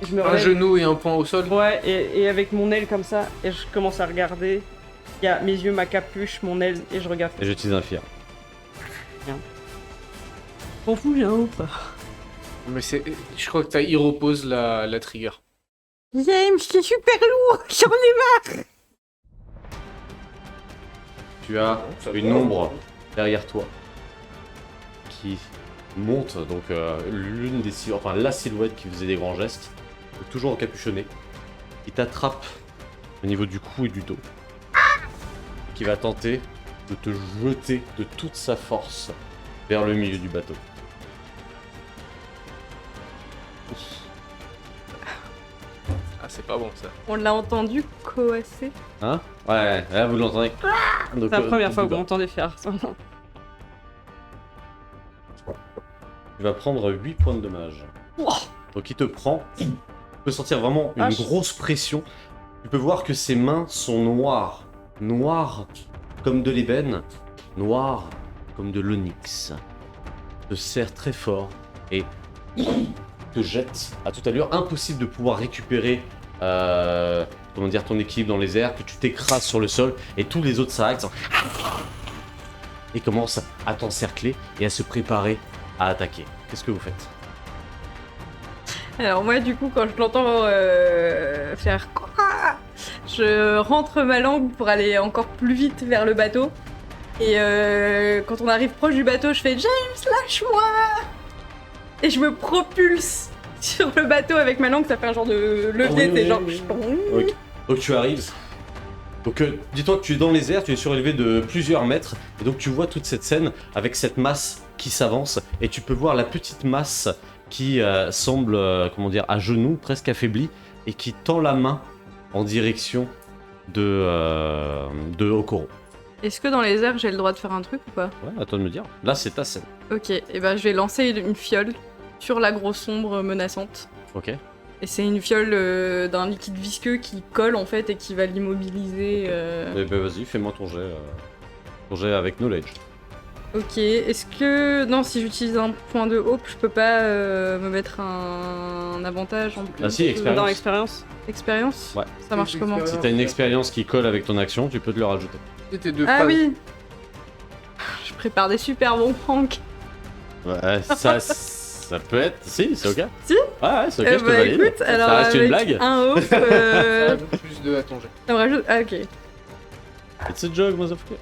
Et je me Un relève. genou et un point au sol. Ouais, et avec mon aile comme ça, et je commence à regarder. Il y a mes yeux, ma capuche, mon aile, et je regarde. Et j'utilise un fier. M'en fous, j'ai un ou pas? Mais c'est... Je crois que t'as hero pose la trigger. James, c'est super lourd. J'en ai marre. Tu as une ombre derrière toi qui monte, donc l'une des silhouettes, enfin la silhouette qui faisait des grands gestes, toujours encapuchonnée, qui t'attrape au niveau du cou et du dos, qui va tenter de te jeter de toute sa force vers le milieu du bateau. Ah, c'est pas bon ça. On l'a entendu coasser. Hein? Ouais, là vous l'entendez. Donc, C'est la première fois que tu vous m'entendez faire ça. vas prendre 8 points de dommage. Donc il te prend, tu peux sentir vraiment une Vache. grosse pression. Tu peux voir que ses mains sont noires. Noires comme de l'ébène, noires comme de l'onyx. Te serre très fort et te jette à toute allure. Impossible de pouvoir récupérer comment dire, ton équilibre dans les airs, que tu t'écrases sur le sol et tous les autres sacs et commencent à t'encercler et à se préparer à attaquer. Qu'est-ce que vous faites? Alors moi du coup quand je l'entends faire quoi, je rentre ma langue pour aller encore plus vite vers le bateau. Et quand on arrive proche du bateau, je fais James, lâche-moi. Et je me propulse sur le bateau avec ma langue, ça fait un genre de levier, Oui, c'est genre. Ok. Donc tu arrives. Donc dis-toi que tu es dans les airs, tu es surélevé de plusieurs mètres, et donc tu vois toute cette scène avec cette masse qui s'avance, et tu peux voir la petite masse qui semble, comment dire, à genoux, presque affaiblie, et qui tend la main en direction de Okoro. Est-ce que dans les airs, j'ai le droit de faire un truc ou pas? Ouais, à toi de me dire. Là, c'est ta scène. Ok, et ben je vais lancer une fiole sur la grosse ombre menaçante. Ok. Et c'est une fiole d'un liquide visqueux qui colle en fait et qui va l'immobiliser. Eh ben vas-y, fais-moi ton jet avec knowledge. Ok, est-ce que... Non, si j'utilise un point de hope, je peux pas me mettre un avantage en plus Ah si, expérience. Dans l'expérience. Expérience? Ouais. Ça marche comment? Si t'as une expérience qui colle avec ton action, tu peux te le rajouter. C'était deux Ah phrases. oui. Je prépare des super bons pranks. Ouais, ça peut être. Si, c'est ok. Si Ouais, c'est ok, je te valide. écoute, alors ça reste une avec blague. un hope, Ça rajoute plus 2 à ton jet. ça me rajoute... Ah ok. It's a joke, motherfucker.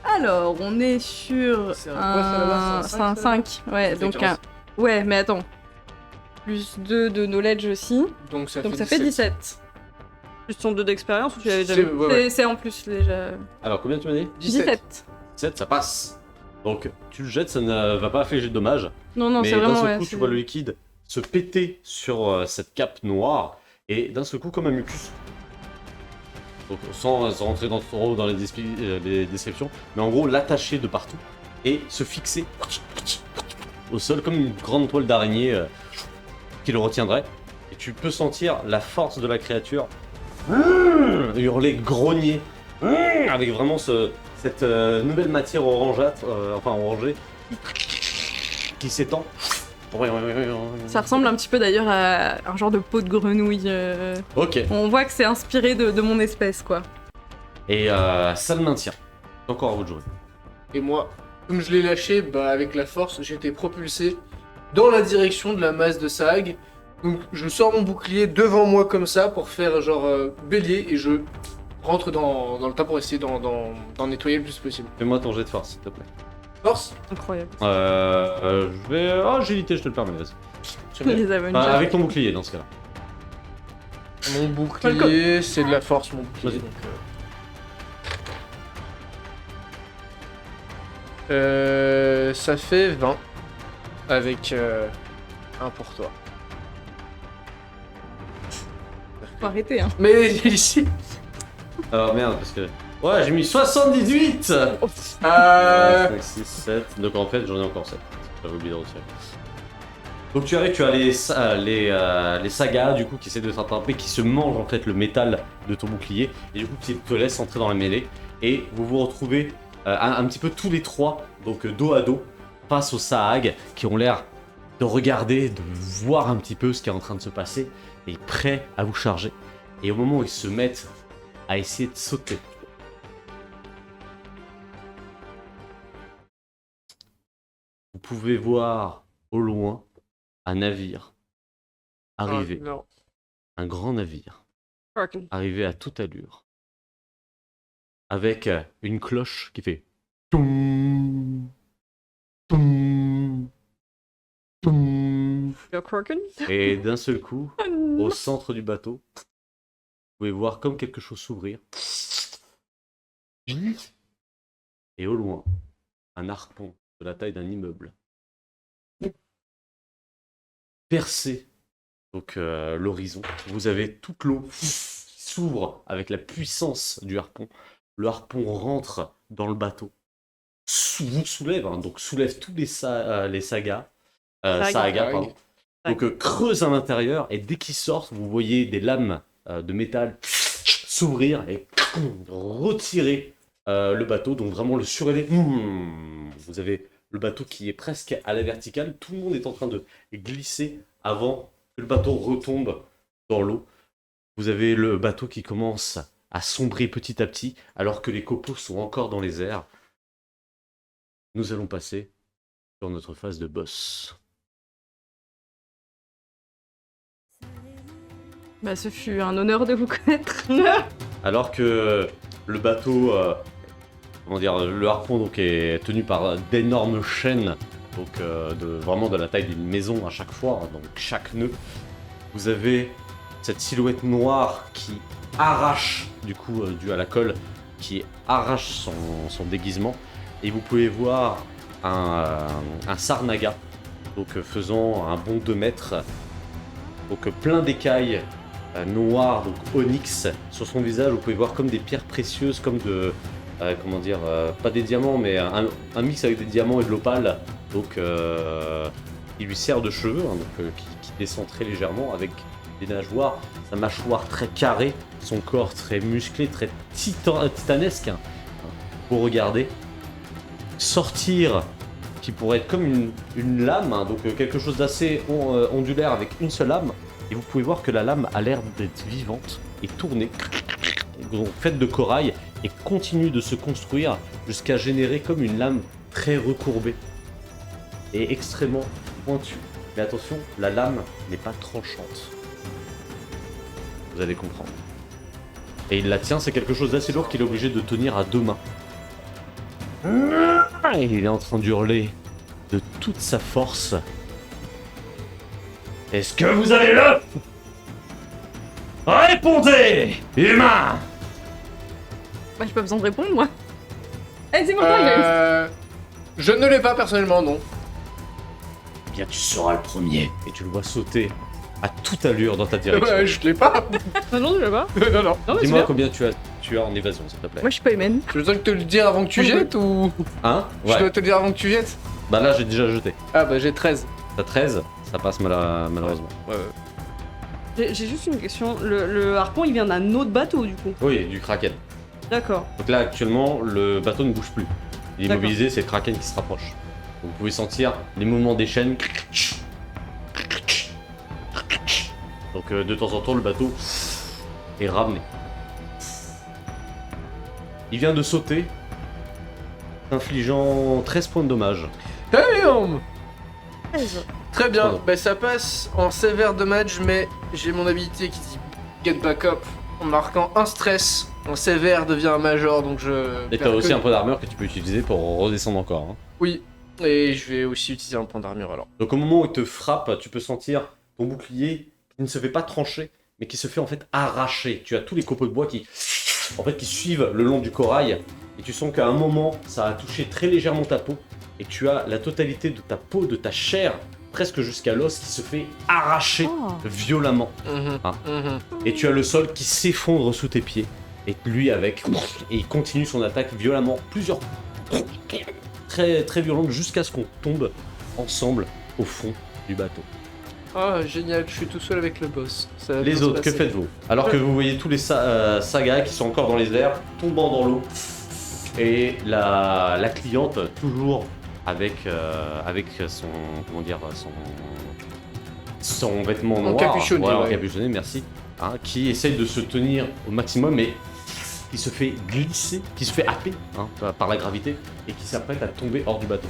Alors, on est sur C'est un quoi, ça, là-bas? C'est un un 5. Ouais, Ça fait donc 15. un... Ouais, mais attends. Plus 2 de knowledge aussi. Donc ça Donc fait ça fait 17. Juste ton 2 d'expérience ou tu l'avais déjà vu? Ouais, ouais. C'est en plus déjà. Alors, combien tu m'as dit 17. 7, ça passe. Donc, tu le jettes, ça ne va pas infliger de dommages. Non, non, mais c'est d'un vraiment... seul ouais, coup, tu c'est- vois le liquide se péter sur cette cape noire. Et d'un seul coup, comme un mucus. Donc, sans rentrer trop dans les descriptions, mais en gros, l'attacher de partout et se fixer au sol comme une grande toile d'araignée qui le retiendrait. Et tu peux sentir la force de la créature hurler, grogner, avec vraiment cette nouvelle matière orangeâtre, enfin orangée, qui s'étend. Ça ressemble un petit peu d'ailleurs à un genre de peau de grenouille. Ok. On voit que c'est inspiré de mon espèce, quoi. Et ça le maintient. C'est encore à vous de jouer. Et moi, comme je l'ai lâché, bah avec la force, j'ai été propulsé dans la direction de la masse de Sag. Donc je sors mon bouclier devant moi comme ça pour faire genre bélier et je rentre dans le tas pour essayer d'en nettoyer le plus possible. Fais-moi ton jet de force, s'il te plaît. Force. Incroyable. Je vais... Oh, agilité, je te le permets, vas-y. Très bien. Les Avengers. Enfin, avec ton bouclier, dans ce cas-là. Mon bouclier, c'est de la force mon bouclier. Vas-y. Donc, ça fait 20 avec un pour toi. Faut arrêter, hein. Mais ici, Alors merde, parce que... Ouais, j'ai mis 78 5, 6, 7... Donc en fait, j'en ai encore 7. J'avais oublié de retirer. Donc tu arrives, tu as les sagas du coup qui essaient de t'attraper, qui se mangent en fait le métal de ton bouclier et du coup qui te laissent entrer dans la mêlée et vous vous retrouvez un petit peu tous les trois, donc dos à dos, face aux Saag qui ont l'air de regarder, de voir un petit peu ce qui est en train de se passer et prêts à vous charger. Et au moment où ils se mettent à essayer de sauter, vous pouvez voir au loin un navire arriver, non. un grand navire, Kraken. arriver à toute allure, avec une cloche qui fait toum, toum, toum. Le Kraken. Et d'un seul coup, au centre du bateau, vous pouvez voir comme quelque chose s'ouvrir. Et au loin, un harpon de la taille d'un immeuble. Percé donc l'horizon. Vous avez toute l'eau qui s'ouvre avec la puissance du harpon. Le harpon rentre dans le bateau. Vous soulève, hein, donc soulève tous les sagas. Saga, pardon. Donc creuse à l'intérieur et dès qu'ils sortent, vous voyez des lames de métal s'ouvrir et retirer le bateau. Donc vraiment le surélever. Vous avez le bateau qui est presque à la verticale. Tout le monde est en train de glisser avant que le bateau retombe dans l'eau. Vous avez le bateau qui commence à sombrer petit à petit alors que les copeaux sont encore dans les airs. Nous allons passer sur notre phase de boss. Bah, ce fut un honneur de vous connaître. Alors que le bateau, comment dire, le harpon donc est tenu par d'énormes chaînes, donc vraiment de la taille d'une maison à chaque fois, hein, donc chaque nœud. Vous avez cette silhouette noire qui arrache, du coup, dû à la colle, qui arrache son déguisement. Et vous pouvez voir un Sarnaga, donc faisant un bond de 2 mètres, donc plein d'écailles noir, donc onyx. Sur son visage, vous pouvez voir comme des pierres précieuses, comme de... comment dire, pas des diamants, mais un mix avec des diamants et de l'opale. Donc, il lui sert de cheveux, hein, donc, qui descend très légèrement avec des nageoires. Sa mâchoire très carrée, son corps très musclé, très titanesque. Hein, pour regarder. Sortir, qui pourrait être comme une lame, hein, donc quelque chose d'assez ondulaire avec une seule lame. Et vous pouvez voir que la lame a l'air d'être vivante et tournée, donc faite de corail, et continue de se construire jusqu'à générer comme une lame très recourbée et extrêmement pointue. Mais attention, la lame n'est pas tranchante. Vous allez comprendre. Et il la tient, c'est quelque chose d'assez lourd qu'il est obligé de tenir à 2 mains. Et il est en train d'hurler de toute sa force. Est-ce que vous avez l'œuf? Répondez, humain! Bah, j'ai pas besoin de répondre, moi. Eh, c'est mon tour, Je ne l'ai pas personnellement, non. Eh bien, tu seras le premier. Et tu le vois sauter à toute allure dans ta direction. Ouais, je l'ai pas. Non, je sais pas. Non, non. Non, mais c'est Dis-moi bien. combien tu as en évasion, s'il te plaît. Moi, je suis pas humaine. Je dois te le dire avant que tu jettes ou. Hein? Je Ouais. dois te le dire avant que tu jettes. Bah là, j'ai déjà jeté. Ah bah j'ai 13. T'as 13, ça passe malheureusement. Ouais. J'ai juste une question. Le harpon, il vient d'un autre bateau, du coup. Oui, du kraken. D'accord. Donc là, actuellement, le bateau ne bouge plus. Il est D'accord. immobilisé, c'est le kraken qui se rapproche. Donc, vous pouvez sentir les mouvements des chaînes. Donc de temps en temps, le bateau est ramené. Il vient de sauter, infligeant 13 points de dommage. Damn. Très bien, Pardon. bah ça passe en sévère damage, mais j'ai mon habilité qui dit get back up en marquant un stress. En sévère devient un major, donc je. Et t'as aussi un point d'armure que tu peux utiliser pour redescendre encore. Hein. Oui, et je vais aussi utiliser un point d'armure alors. Donc au moment où il te frappe, tu peux sentir ton bouclier qui ne se fait pas trancher, mais qui se fait en fait arracher. Tu as tous les copeaux de bois qui suivent le long du corail, et tu sens qu'à un moment, ça a touché très légèrement ta peau, et tu as la totalité de ta peau, de ta chair, presque jusqu'à l'os, qui se fait arracher Oh. violemment. Ah. Et tu as le sol qui s'effondre sous tes pieds, et lui avec, et il continue son attaque violemment, plusieurs très très violentes, jusqu'à ce qu'on tombe ensemble au fond du bateau. Ah génial, je suis tout seul avec le boss. Ça va bien Les se autres, que passer. faites-vous? Alors que vous voyez tous les sagas qui sont encore dans les airs, tombant dans l'eau, et la cliente toujours avec son comment dire son vêtement noir, Encapuchonné, voilà, ouais. encapuchonné, merci, hein, qui essaye de se tenir au maximum, mais qui se fait glisser, qui se fait happer hein, par la gravité et qui s'apprête à tomber hors du bateau.